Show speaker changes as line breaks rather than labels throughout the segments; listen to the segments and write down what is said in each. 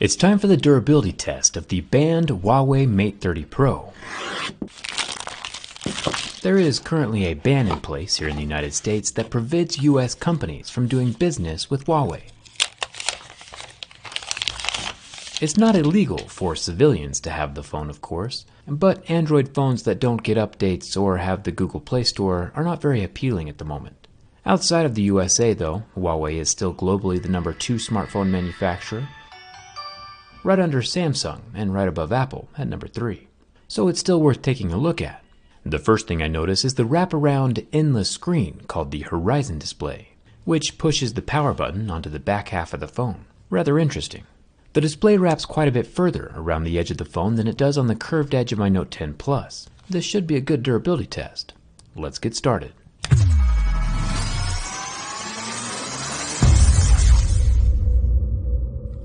It's time for the durability test of the banned Huawei Mate 30 Pro. There is currently a ban in place here in the United States that prevents US companies from doing business with Huawei. It's not illegal for civilians to have the phone, of course, but Android phones that don't get updates or have the Google Play Store are not very appealing at the moment. Outside of the USA, though, Huawei is still globally the number 2 smartphone manufacturer, right under Samsung and right above Apple at number 3. So it's still worth taking a look at. The first thing I notice is the wraparound endless screen called the Horizon display, which pushes the power button onto the back half of the phone. Rather interesting. The display wraps quite a bit further around the edge of the phone than it does on the curved edge of my Note 10 Plus. This should be a good durability test. Let's get started.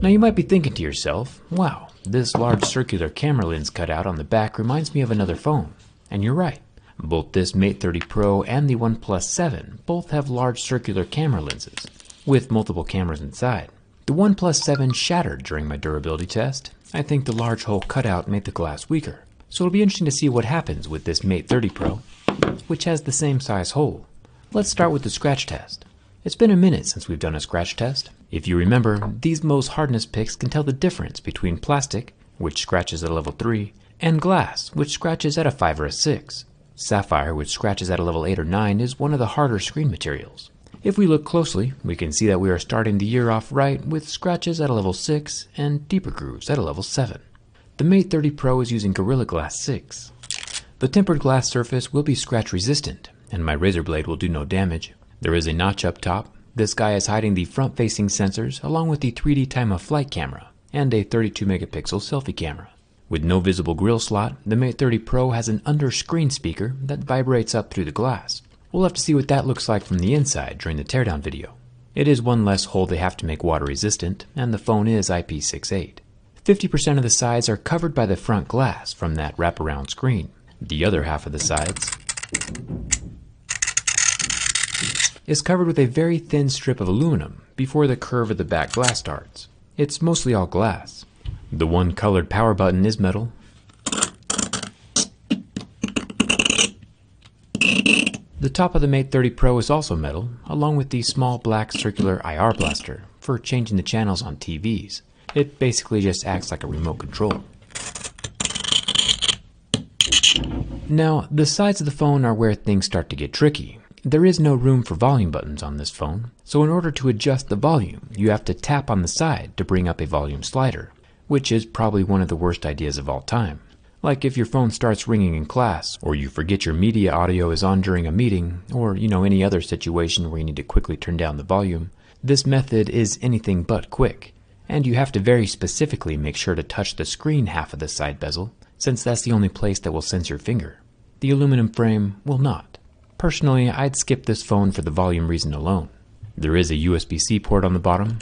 Now you might be thinking to yourself, wow, this large circular camera lens cutout on the back reminds me of another phone. And you're right. Both this Mate 30 Pro and the OnePlus 7 both have large circular camera lenses, with multiple cameras inside. The OnePlus 7 shattered during my durability test. I think the large hole cutout made the glass weaker. So it'll be interesting to see what happens with this Mate 30 Pro, which has the same size hole. Let's start with the scratch test. It's been a minute since we've done a scratch test. If you remember, these Mohs hardness picks can tell the difference between plastic, which scratches at a level 3, and glass, which scratches at a 5 or a 6. Sapphire, which scratches at a level 8 or 9, is one of the harder screen materials. If we look closely, we can see that we are starting the year off right with scratches at a level 6 and deeper grooves at a level 7. The Mate 30 Pro is using Gorilla Glass 6. The tempered glass surface will be scratch resistant, and my razor blade will do no damage. There is a notch up top. This guy is hiding the front-facing sensors along with the 3D time-of-flight camera and a 32 megapixel selfie camera. With no visible grill slot, the Mate 30 Pro has an under-screen speaker that vibrates up through the glass. We'll have to see what that looks like from the inside during the teardown video. It is one less hole they have to make water resistant, and the phone is IP68. 50% of the sides are covered by the front glass from that wraparound screen. The other half of the sides is covered with a very thin strip of aluminum before the curve of the back glass starts. It's mostly all glass. The one colored power button is metal. The top of the Mate 30 Pro is also metal, along with the small black circular IR blaster for changing the channels on TVs. It basically just acts like a remote control. Now, the sides of the phone are where things start to get tricky. There is no room for volume buttons on this phone, so in order to adjust the volume, you have to tap on the side to bring up a volume slider, which is probably one of the worst ideas of all time. Like if your phone starts ringing in class, or you forget your media audio is on during a meeting, or any other situation where you need to quickly turn down the volume, this method is anything but quick, and you have to very specifically make sure to touch the screen half of the side bezel, since that's the only place that will sense your finger. The aluminum frame will not. Personally, I'd skip this phone for the volume reason alone. There is a USB-C port on the bottom.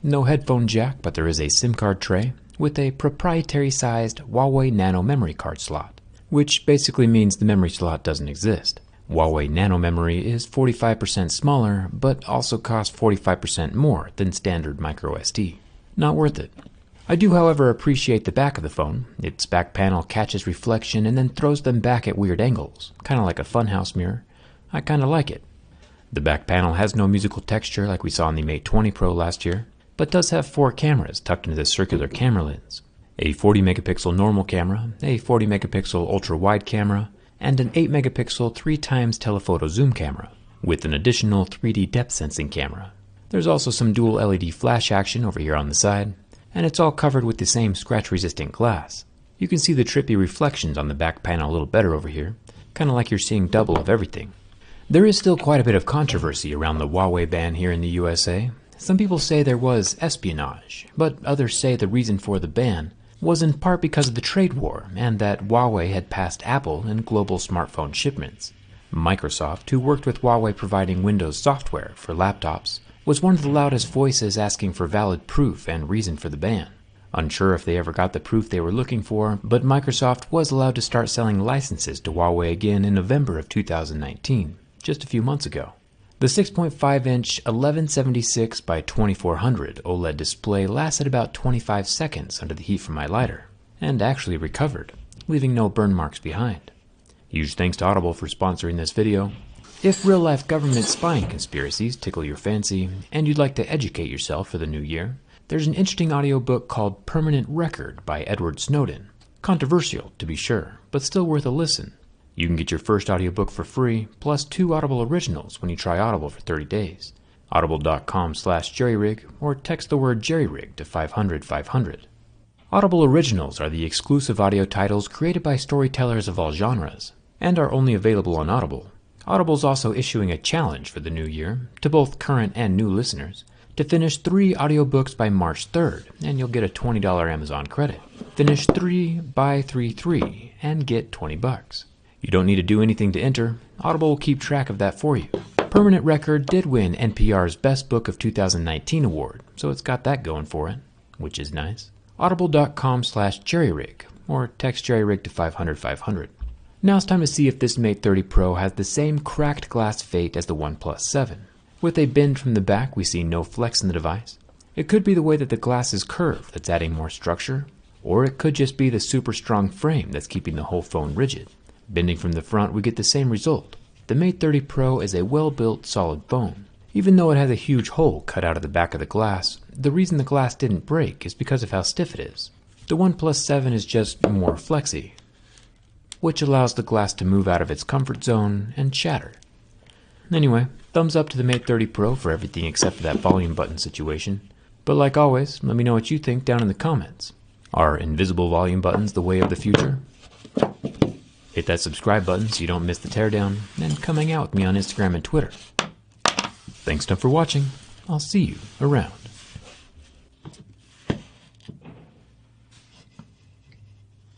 No headphone jack, but there is a SIM card tray with a proprietary-sized Huawei Nano memory card slot, which basically means the memory slot doesn't exist. Huawei Nano memory is 45% smaller, but also costs 45% more than standard microSD. Not worth it. I do, however, appreciate the back of the phone. Its back panel catches reflection and then throws them back at weird angles, kind of like a funhouse mirror. I kind of like it. The back panel has no musical texture like we saw in the Mate 20 Pro last year, but does have 4 cameras tucked into the circular camera lens. A 40 megapixel normal camera, a 40 megapixel ultra-wide camera, and an 8 megapixel 3x telephoto zoom camera, with an additional 3D depth sensing camera. There's also some dual LED flash action over here on the side, and it's all covered with the same scratch-resistant glass. You can see the trippy reflections on the back panel a little better over here, kind of like you're seeing double of everything. There is still quite a bit of controversy around the Huawei ban here in the USA. Some people say there was espionage, but others say the reason for the ban was in part because of the trade war and that Huawei had passed Apple in global smartphone shipments. Microsoft, who worked with Huawei providing Windows software for laptops, was one of the loudest voices asking for valid proof and reason for the ban. Unsure if they ever got the proof they were looking for, but Microsoft was allowed to start selling licenses to Huawei again in November of 2019, just a few months ago. The 6.5-inch 1176 by 2400 OLED display lasted about 25 seconds under the heat from my lighter, and actually recovered, leaving no burn marks behind. Huge thanks to Audible for sponsoring this video. If real-life government spying conspiracies tickle your fancy, and you'd like to educate yourself for the new year, there's an interesting audiobook called Permanent Record by Edward Snowden. Controversial, to be sure, but still worth a listen. You can get your first audiobook for free, plus 2 Audible originals when you try Audible for 30 days. Audible.com/jerryrig, or text the word jerryrig to 500-500. Audible originals are the exclusive audio titles created by storytellers of all genres, and are only available on Audible. Audible's also issuing a challenge for the new year, to both current and new listeners, to finish 3 audiobooks by March 3rd, and you'll get a $20 Amazon credit. Finish 3 by 3/3, and get $20. You don't need to do anything to enter. Audible will keep track of that for you. Permanent Record did win NPR's Best Book of 2019 award, so it's got that going for it, which is nice. Audible.com/jerryrig, or text jerryrig to 500-500. Now it's time to see if this Mate 30 Pro has the same cracked glass fate as the OnePlus 7. With a bend from the back, we see no flex in the device. It could be the way that the glass is curved that's adding more structure, or it could just be the super strong frame that's keeping the whole phone rigid. Bending from the front, we get the same result. The Mate 30 Pro is a well-built, solid phone. Even though it has a huge hole cut out of the back of the glass, the reason the glass didn't break is because of how stiff it is. The OnePlus 7 is just more flexy, which allows the glass to move out of its comfort zone and shatter. Anyway, thumbs up to the Mate 30 Pro for everything except for that volume button situation. But like always, let me know what you think down in the comments. Are invisible volume buttons the way of the future? Hit that subscribe button so you don't miss the teardown, and come hang out with me on Instagram and Twitter. Thanks for watching. I'll see you around.